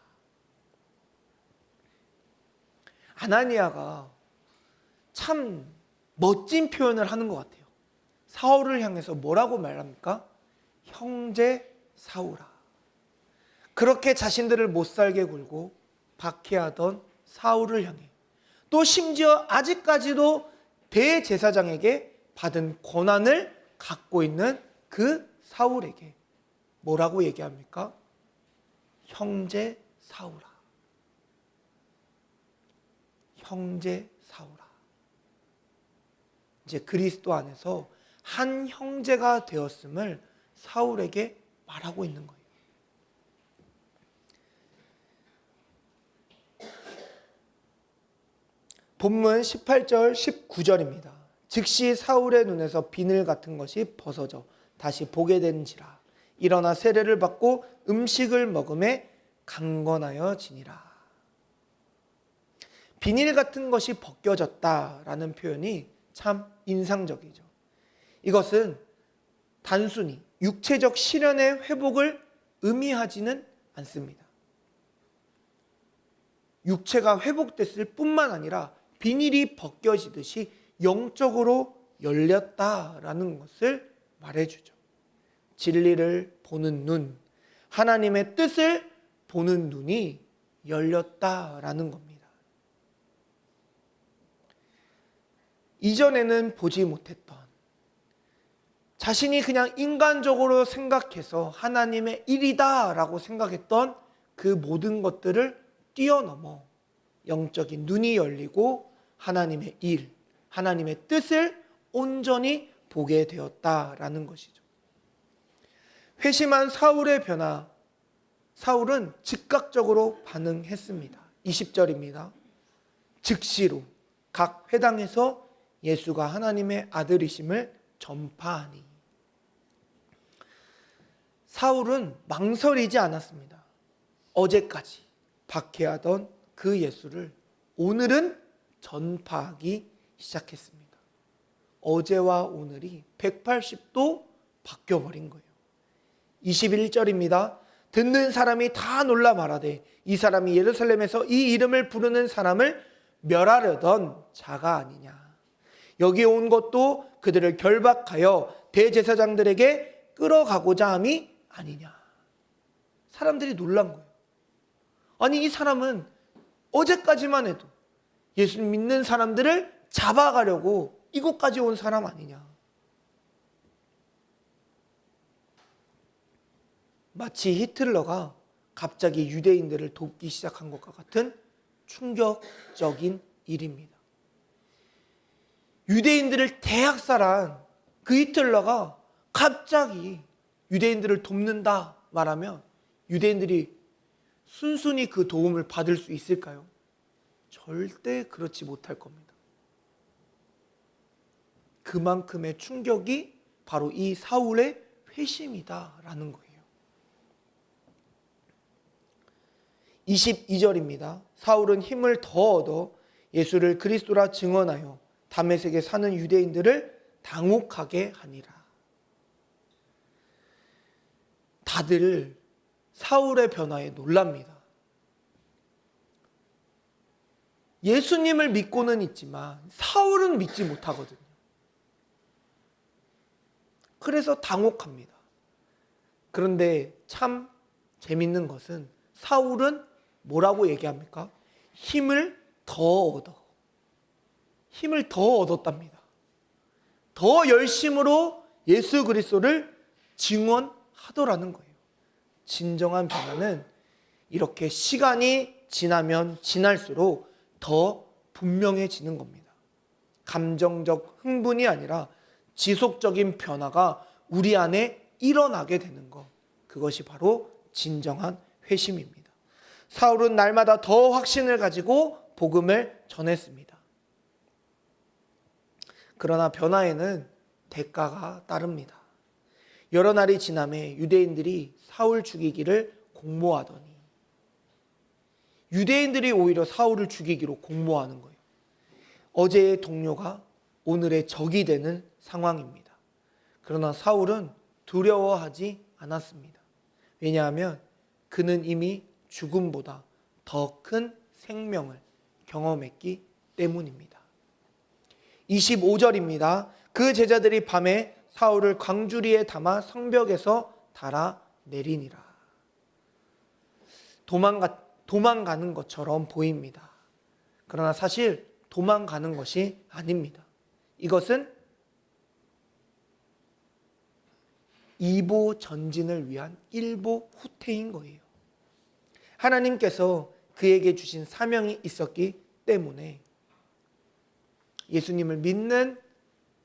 아나니아가 참 멋진 표현을 하는 것 같아요. 사울을 향해서 뭐라고 말합니까? 형제 사울아. 그렇게 자신들을 못살게 굴고 박해하던 사울을 향해 또 심지어 아직까지도 대제사장에게 받은 권한을 갖고 있는 그 사울에게 뭐라고 얘기합니까? 형제 사울아. 형제 사울아. 이제 그리스도 안에서 한 형제가 되었음을 사울에게 말하고 있는 거예요. 본문 18절 19절입니다. 즉시 사울의 눈에서 비늘 같은 것이 벗어져 다시 보게 된지라. 일어나 세례를 받고 음식을 먹음에 강건하여 지니라. 비닐 같은 것이 벗겨졌다라는 표현이 참 인상적이죠. 이것은 단순히 육체적 시련의 회복을 의미하지는 않습니다. 육체가 회복됐을 뿐만 아니라 비닐이 벗겨지듯이 영적으로 열렸다라는 것을 말해주죠. 진리를 보는 눈, 하나님의 뜻을 보는 눈이 열렸다라는 겁니다. 이전에는 보지 못했던, 자신이 그냥 인간적으로 생각해서 하나님의 일이다라고 생각했던 그 모든 것들을 뛰어넘어 영적인 눈이 열리고 하나님의 일, 하나님의 뜻을 온전히 보게 되었다라는 것이죠. 회심한 사울의 변화, 사울은 즉각적으로 반응했습니다. 20절입니다. 즉시로 각 회당에서 예수가 하나님의 아들이심을 전파하니. 사울은 망설이지 않았습니다. 어제까지 박해하던 그 예수를 오늘은 전파하기 시작했습니다. 어제와 오늘이 180도 바뀌어버린 거예요. 21절입니다. 듣는 사람이 다 놀라 말하되 이 사람이 예루살렘에서 이 이름을 부르는 사람을 멸하려던 자가 아니냐. 여기 온 것도 그들을 결박하여 대제사장들에게 끌어가고자 함이 아니냐. 사람들이 놀란 거예요. 아니, 이 사람은 어제까지만 해도 예수 믿는 사람들을 잡아가려고 이곳까지 온 사람 아니냐. 마치 히틀러가 갑자기 유대인들을 돕기 시작한 것과 같은 충격적인 일입니다. 유대인들을 대학살한 그 히틀러가 갑자기 유대인들을 돕는다 말하면 유대인들이 순순히 그 도움을 받을 수 있을까요? 절대 그렇지 못할 겁니다. 그만큼의 충격이 바로 이 사울의 회심이다라는 거예요. 22절입니다. 사울은 힘을 더 얻어 예수를 그리스도라 증언하여 다메섹에 사는 유대인들을 당혹하게 하니라. 다들 사울의 변화에 놀랍니다. 예수님을 믿고는 있지만 사울은 믿지 못하거든요. 그래서 당혹합니다. 그런데 참 재밌는 것은 사울은 뭐라고 얘기합니까? 힘을 더 얻어. 힘을 더 얻었답니다. 더 열심으로 예수 그리스도를 증언하더라는 거예요. 진정한 변화는 이렇게 시간이 지나면 지날수록 더 분명해지는 겁니다. 감정적 흥분이 아니라 지속적인 변화가 우리 안에 일어나게 되는 것. 그것이 바로 진정한 회심입니다. 사울은 날마다 더 확신을 가지고 복음을 전했습니다. 그러나 변화에는 대가가 따릅니다. 여러 날이 지남에 유대인들이 사울 죽이기를 공모하더니 유대인들이 오히려 사울을 죽이기로 공모하는 거예요. 어제의 동료가 오늘의 적이 되는 상황입니다. 그러나 사울은 두려워하지 않았습니다. 왜냐하면 그는 이미 죽음보다 더 큰 생명을 경험했기 때문입니다. 25절입니다. 그 제자들이 밤에 사울을 광주리에 담아 성벽에서 달아 내리니라. 도망가는 것처럼 보입니다. 그러나 사실 도망가는 것이 아닙니다. 이것은 이보 전진을 위한 일보 후퇴인 거예요. 하나님께서 그에게 주신 사명이 있었기 때문에 예수님을 믿는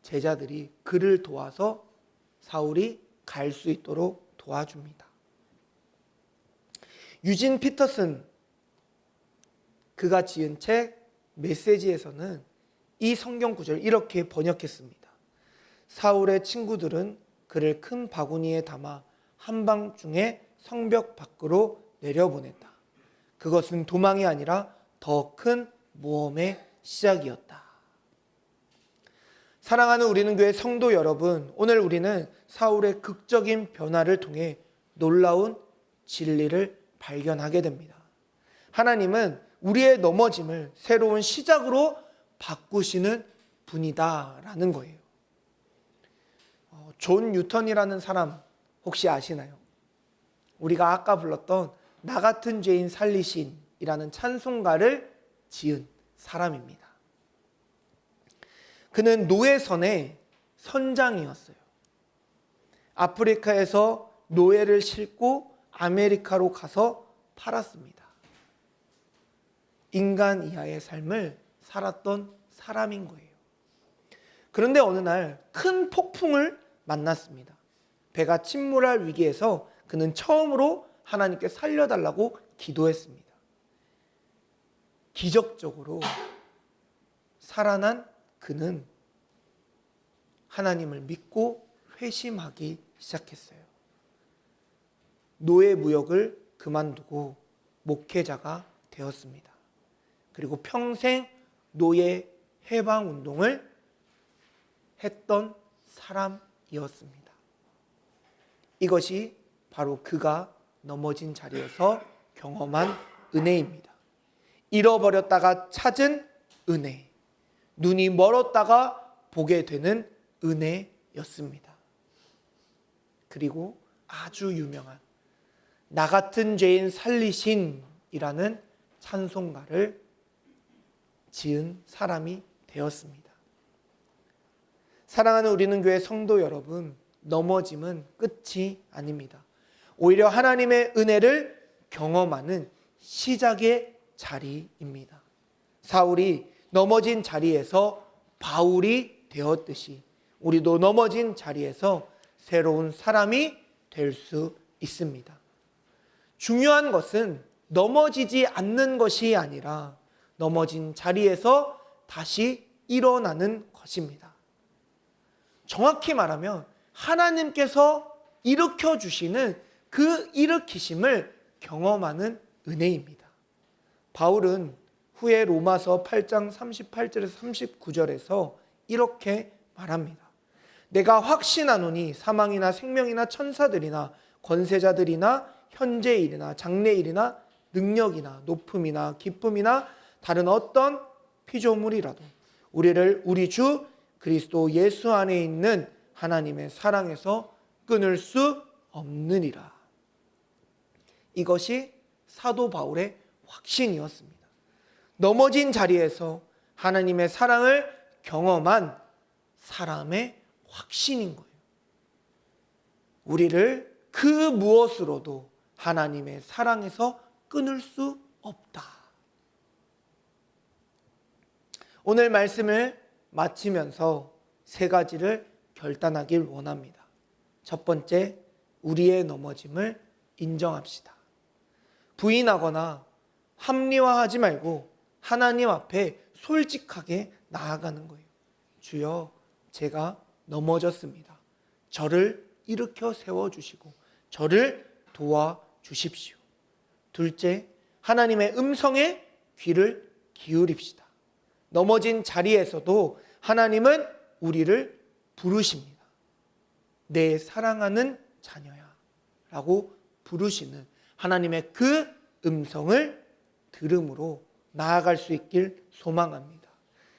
제자들이 그를 도와서 사울이 갈 수 있도록 도와줍니다. 유진 피터슨 그가 지은 책 메시지에서는 이 성경 구절을 이렇게 번역했습니다. 사울의 친구들은 그를 큰 바구니에 담아 한밤중에 성벽 밖으로 내려보냈다. 그것은 도망이 아니라 더 큰 모험의 시작이었다. 사랑하는 우리는 교회 성도 여러분, 오늘 우리는 사울의 극적인 변화를 통해 놀라운 진리를 발견하게 됩니다. 하나님은 우리의 넘어짐을 새로운 시작으로 바꾸시는 분이다라는 거예요. 존 뉴턴이라는 사람 혹시 아시나요? 우리가 아까 불렀던 나 같은 죄인 살리신이라는 찬송가를 지은 사람입니다. 그는 노예선의 선장이었어요. 아프리카에서 노예를 싣고 아메리카로 가서 팔았습니다. 인간 이하의 삶을 살았던 사람인 거예요. 그런데 어느 날 큰 폭풍을 만났습니다. 배가 침몰할 위기에서 그는 처음으로 하나님께 살려달라고 기도했습니다. 기적적으로 살아난 그는 하나님을 믿고 회심하기 시작했어요. 노예 무역을 그만두고 목회자가 되었습니다. 그리고 평생 노예 해방 운동을 했던 사람이었습니다. 이것이 바로 그가 넘어진 자리에서 경험한 은혜입니다. 잃어버렸다가 찾은 은혜, 눈이 멀었다가 보게 되는 은혜였습니다. 그리고 아주 유명한 나 같은 죄인 살리신이라는 찬송가를 지은 사람이 되었습니다. 사랑하는 우리는 교회 성도 여러분, 넘어짐은 끝이 아닙니다. 오히려 하나님의 은혜를 경험하는 시작의 자리입니다. 사울이 넘어진 자리에서 바울이 되었듯이 우리도 넘어진 자리에서 새로운 사람이 될 수 있습니다. 중요한 것은 넘어지지 않는 것이 아니라 넘어진 자리에서 다시 일어나는 것입니다. 정확히 말하면 하나님께서 일으켜 주시는 그 일으키심을 경험하는 은혜입니다. 바울은 후에 로마서 8장 38절에서 39절에서 이렇게 말합니다. 내가 확신하노니 사망이나 생명이나 천사들이나 권세자들이나 현재일이나 장래일이나 능력이나 높음이나 기쁨이나 다른 어떤 피조물이라도 우리를 우리 주 그리스도 예수 안에 있는 하나님의 사랑에서 끊을 수 없느니라. 이것이 사도 바울의 확신이었습니다. 넘어진 자리에서 하나님의 사랑을 경험한 사람의 확신인 거예요. 우리를 그 무엇으로도 하나님의 사랑에서 끊을 수 없다. 오늘 말씀을 마치면서 세 가지를 결단하길 원합니다. 첫 번째, 우리의 넘어짐을 인정합시다. 부인하거나 합리화하지 말고 하나님 앞에 솔직하게 나아가는 거예요. 주여, 제가 넘어졌습니다. 저를 일으켜 세워주시고 저를 도와주십시오. 둘째, 하나님의 음성에 귀를 기울입시다. 넘어진 자리에서도 하나님은 우리를 부르십니다. 내 사랑하는 자녀야 라고 부르시는 하나님의 그 음성을 들음으로 나아갈 수 있길 소망합니다.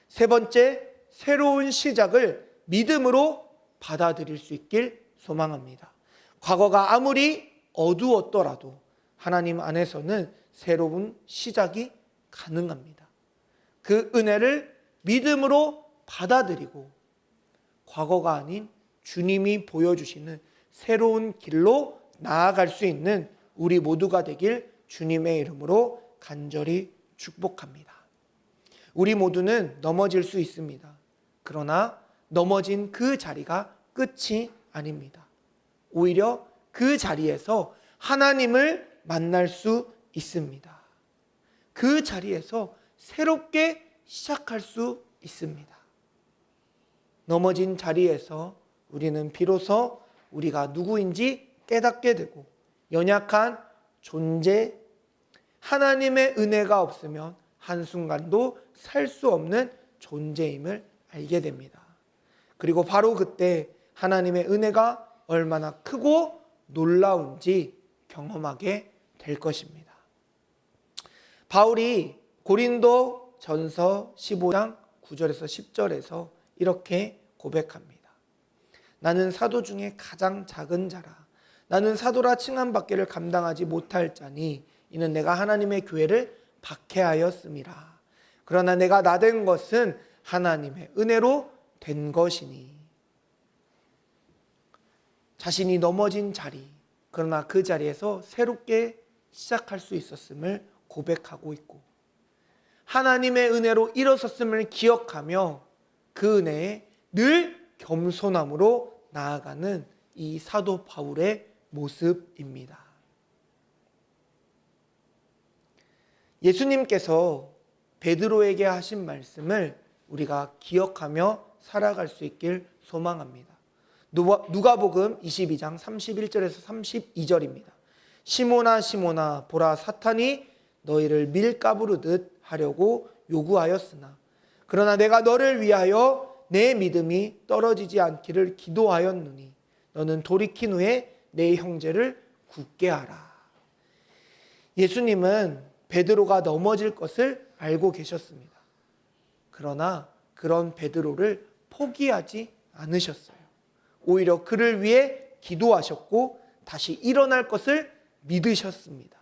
세 번째, 새로운 시작을 믿음으로 받아들일 수 있길 소망합니다. 과거가 아무리 어두웠더라도 하나님 안에서는 새로운 시작이 가능합니다. 그 은혜를 믿음으로 받아들이고 과거가 아닌 주님이 보여주시는 새로운 길로 나아갈 수 있는 우리 모두가 되길 주님의 이름으로 간절히 축복합니다. 우리 모두는 넘어질 수 있습니다. 그러나 넘어진 그 자리가 끝이 아닙니다. 오히려 그 자리에서 하나님을 만날 수 있습니다. 그 자리에서 새롭게 시작할 수 있습니다. 넘어진 자리에서 우리는 비로소 우리가 누구인지 깨닫게 되고 연약한 존재, 하나님의 은혜가 없으면 한순간도 살 수 없는 존재임을 알게 됩니다. 그리고 바로 그때 하나님의 은혜가 얼마나 크고 놀라운지 경험하게 될 것입니다. 바울이 고린도 전서 15장 9절에서 10절에서 이렇게 고백합니다. 나는 사도 중에 가장 작은 자라. 나는 사도라 칭함받기를 감당하지 못할 자니 이는 내가 하나님의 교회를 박해하였음이라. 그러나 내가 나된 것은 하나님의 은혜로 된 것이니. 자신이 넘어진 자리, 그러나 그 자리에서 새롭게 시작할 수 있었음을 고백하고 있고 하나님의 은혜로 일어섰음을 기억하며 그 은혜에 늘 겸손함으로 나아가는 이 사도 바울의 모습입니다. 예수님께서 베드로에게 하신 말씀을 우리가 기억하며 살아갈 수 있길 소망합니다. 누가복음 22장 31절에서 32절입니다. 시몬아 시몬아 보라 사탄이 너희를 밀가부르듯 하려고 요구하였으나 그러나 내가 너를 위하여 내 믿음이 떨어지지 않기를 기도하였노니 너는 돌이킨 후에 내 형제를 굳게 하라. 예수님은 베드로가 넘어질 것을 알고 계셨습니다. 그러나 그런 베드로를 포기하지 않으셨어요. 오히려 그를 위해 기도하셨고 다시 일어날 것을 믿으셨습니다.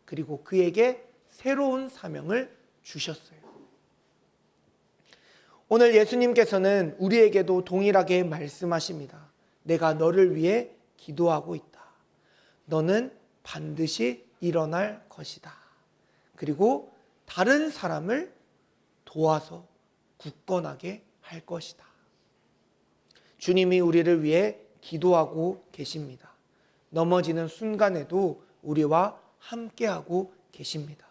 그리고 그에게 새로운 사명을 주셨어요. 오늘 예수님께서는 우리에게도 동일하게 말씀하십니다. 내가 너를 위해 기도하고 있다. 너는 반드시 일어날 것이다. 그리고 다른 사람을 도와서 굳건하게 할 것이다. 주님이 우리를 위해 기도하고 계십니다. 넘어지는 순간에도 우리와 함께하고 계십니다.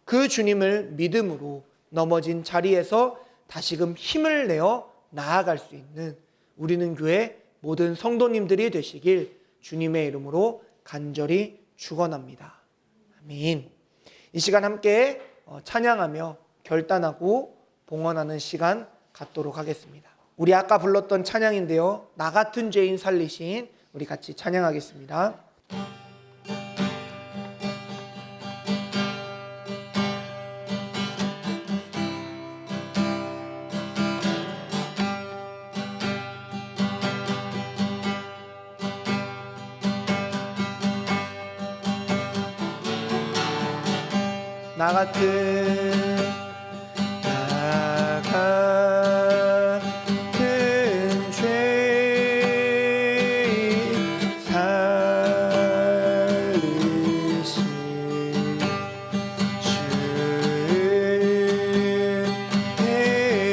그 주님을 믿음으로 넘어진 자리에서 다시금 힘을 내어 나아갈 수 있는 우리는 교회 모든 성도님들이 되시길 주님의 이름으로 간절히 축원합니다. 아멘. 이 시간 함께 찬양하며 결단하고 봉헌하는 시간 갖도록 하겠습니다. 우리 아까 불렀던 찬양인데요, 나 같은 죄인 살리신, 우리 같이 찬양하겠습니다. 나 같은 죄인 살리신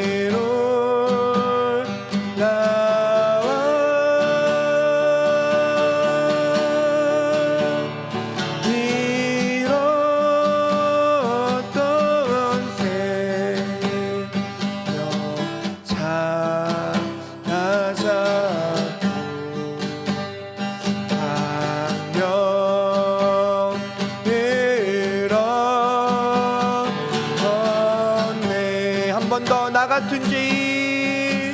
주의로 나와 나 같은 죄인, 나 같은 죄인 살리신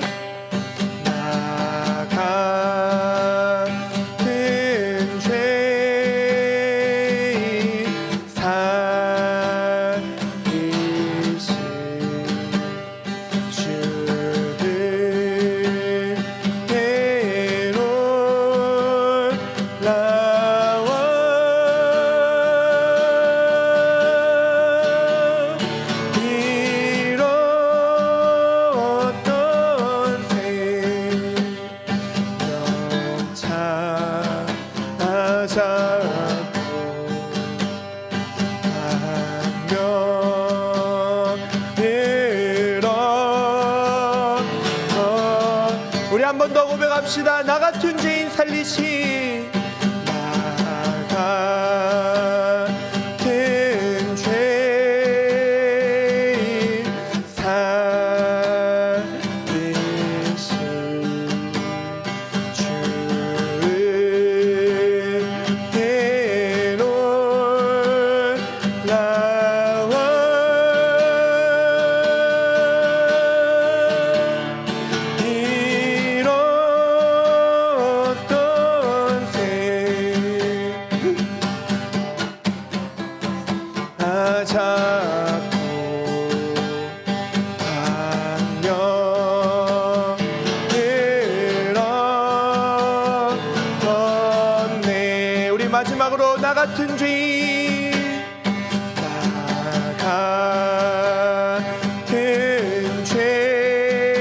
주의로 나와 우리 한 번 더 고백합시다. 나 같은 죄인 살리신, 나 같은 죄인 살리신 주의로 나와 마지막으로 나 같은 죄인, 나 같은 죄인 살리신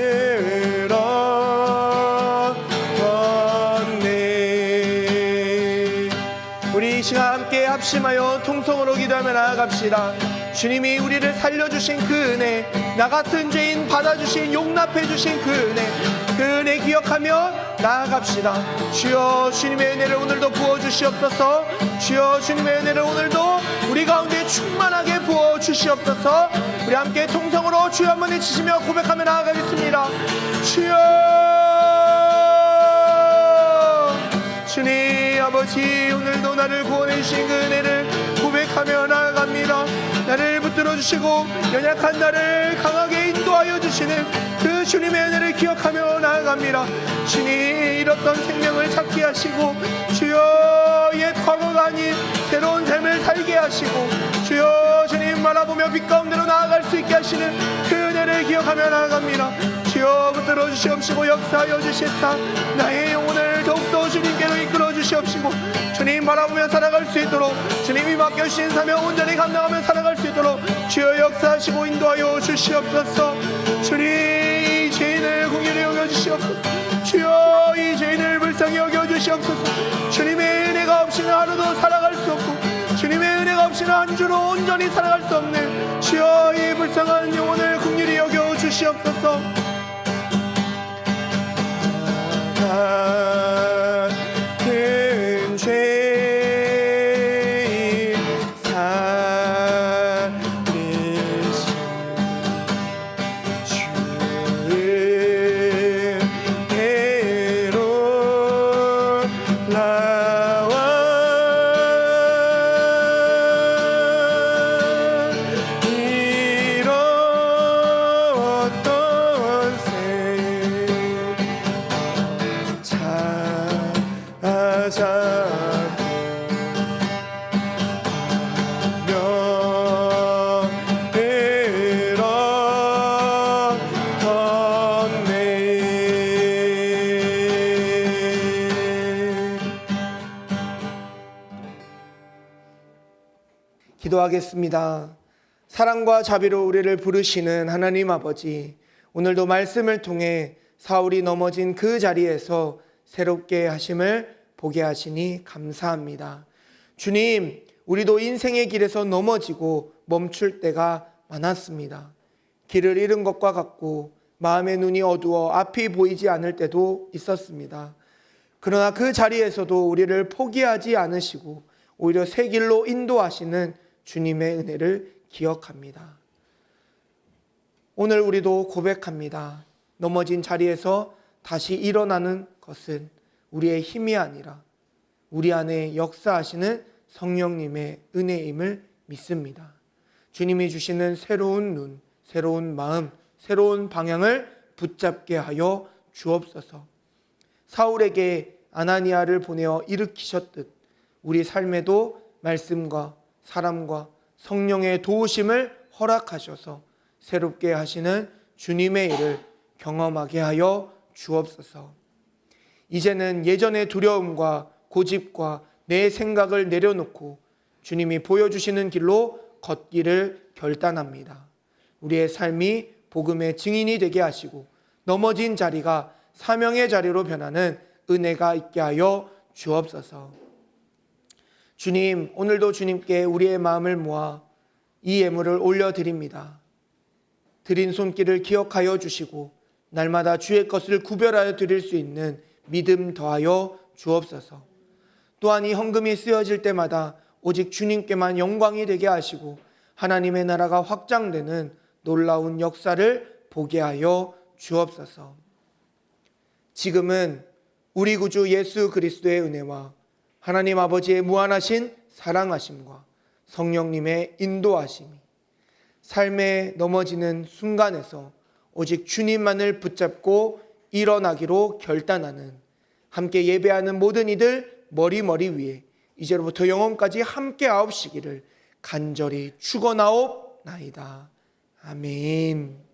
주의로 나와 우리 이 시간 함께 합심하여 통성으로 기도하며 나아갑시다. 주님이 우리를 살려주신 그 은혜, 나 같은 죄인 받아주신, 용납해주신 그 은혜 기억하며 나아갑시다. 주여, 주님의 은혜를 오늘도 부어주시옵소서. 주여, 주님의 은혜를 오늘도 우리 가운데 충만하게 부어주시옵소서. 우리 함께 통성으로 주여 한번 외치시며 고백하며 나아가겠습니다. 주여, 주님 아버지, 오늘도 나를 구원해 주신 그 은혜를 고백하며 기억하며 나아갑니다. 나를 붙들어 주시고 연약한 나를 강하게 인도하여 주시는 그 주님의 은혜를 기억하며 나아갑니다. 신이 잃었던 생명을 찾게 하시고 주여 옛 과거가 아닌 새로운 삶을 살게 하시고 주여 주님 바라보며 빛 가운데로 나아갈 수 있게 하시는 그 은혜를 기억하며 나아갑니다. 주여 붙들어 주시옵시고 역사하여 주시사 나의 영혼을 더욱더 주님께로 이끌어 주시옵시고 주님 바라보며 살아갈 수 있도록 주님이 맡겨주신 사명 온전히 감당하며 살아갈 수 있도록 주여 역사하시고 인도하여 주시옵소서. 주님 이 죄인을 긍휼히 여겨주시옵소서. 주여 이 죄인을 불쌍히 여겨주시옵소서. 주님의 은혜가 없이는 하루도 살아갈 수 없고 주님의 은혜가 없이는 한 주로 온전히 살아갈 수 없는 주여 이 불쌍한 영혼을 긍휼히 여겨주시옵소서. 같은 죄인 살리신 주의 은혜로 나와 잃었던 새 기도하겠습니다. 사랑과 자비로 우리를 부르시는 하나님 아버지, 오늘도 말씀을 통해 사울이 넘어진 그 자리에서 새롭게 하심을 보게 하시니 감사합니다. 주님, 우리도 인생의 길에서 넘어지고 멈출 때가 많았습니다. 길을 잃은 것과 같고 마음의 눈이 어두워 앞이 보이지 않을 때도 있었습니다. 그러나 그 자리에서도 우리를 포기하지 않으시고 오히려 새 길로 인도하시는 주님의 은혜를 기억합니다. 오늘 우리도 고백합니다. 넘어진 자리에서 다시 일어나는 것은 우리의 힘이 아니라 우리 안에 역사하시는 성령님의 은혜임을 믿습니다. 주님이 주시는 새로운 눈, 새로운 마음, 새로운 방향을 붙잡게 하여 주옵소서. 사울에게 아나니아를 보내어 일으키셨듯 우리 삶에도 말씀과 사람과 성령의 도우심을 허락하셔서 새롭게 하시는 주님의 일을 경험하게 하여 주옵소서. 이제는 예전의 두려움과 고집과 내 생각을 내려놓고 주님이 보여주시는 길로 걷기를 결단합니다. 우리의 삶이 복음의 증인이 되게 하시고 넘어진 자리가 사명의 자리로 변하는 은혜가 있게 하여 주옵소서. 주님, 오늘도 주님께 우리의 마음을 모아 이 예물을 올려드립니다. 드린 손길을 기억하여 주시고 날마다 주의 것을 구별하여 드릴 수 있는 믿음 더하여 주옵소서. 또한 이 헌금이 쓰여질 때마다 오직 주님께만 영광이 되게 하시고 하나님의 나라가 확장되는 놀라운 역사를 보게 하여 주옵소서. 지금은 우리 구주 예수 그리스도의 은혜와 하나님 아버지의 무한하신 사랑하심과 성령님의 인도하심이 삶에 넘어지는 순간에서 오직 주님만을 붙잡고 일어나기로 결단하는 함께 예배하는 모든 이들 머리 위에 이제로부터 영원까지 함께 하옵시기를 간절히 축원하옵나이다. 아멘.